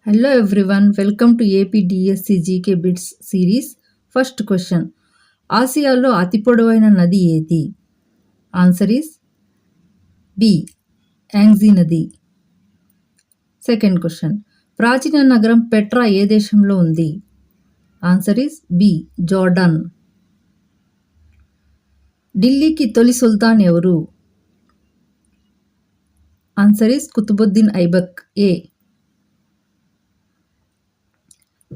Hello everyone, welcome to APDSC GK Bits series. First question. ఆసియాలో అతి పొడవైన నది ఏది? Answer is B. యాంగ్జీ నది. Second question. ప్రాచీన నగరం పెట్రా ఏ దేశంలో ఉంది? Answer is B. జోర్డాన్. ఢిల్లీకి తొలి సుల్తాన్ ఎవరు? Answer is Qutubuddin Aibak A.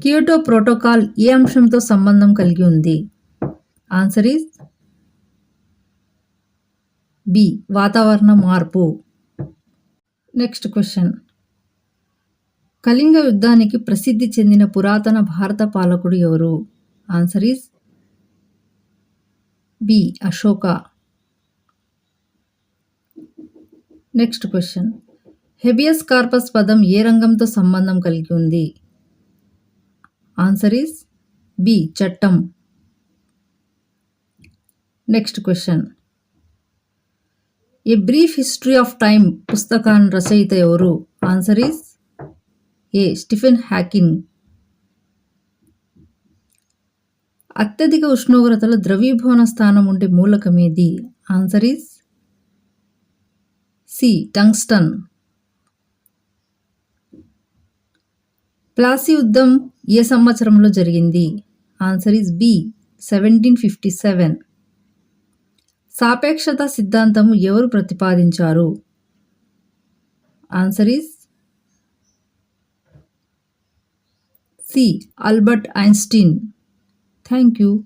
Kyoto protocol ఏ అంశంతో సంబంధం కలిగి ఉంది? Answer is B. వాతావరణ మార్పు. Next question. కళింగ యుద్ధానికి ప్రసిద్ధి చెందిన పురాతన భారత పాలకుడు ఎవరు? Answer is B. Ashoka. Next question. Habeas corpus పదం ఏ రంగంతో సంబంధం కలిగి ఉంది? Answer is B. చట్టం. Next question. A brief history of time పుస్తకాన్ని రచయిత ఎవరు? Answer is A. Stephen Hawking. అత్యధిక ఉష్ణోగ్రతలో ద్రవీభవన స్థానం ఉండే మూలకం ఏది? Answer is C. Tungsten. Plassey యుద్ధం ఏ సంవత్సరంలో జరిగింది? Answer is B. 1757. సాపేక్షత సిద్ధాంతము ఎవరు ప్రతిపాదించారు? Answer is C. Albert Einstein. Thank you.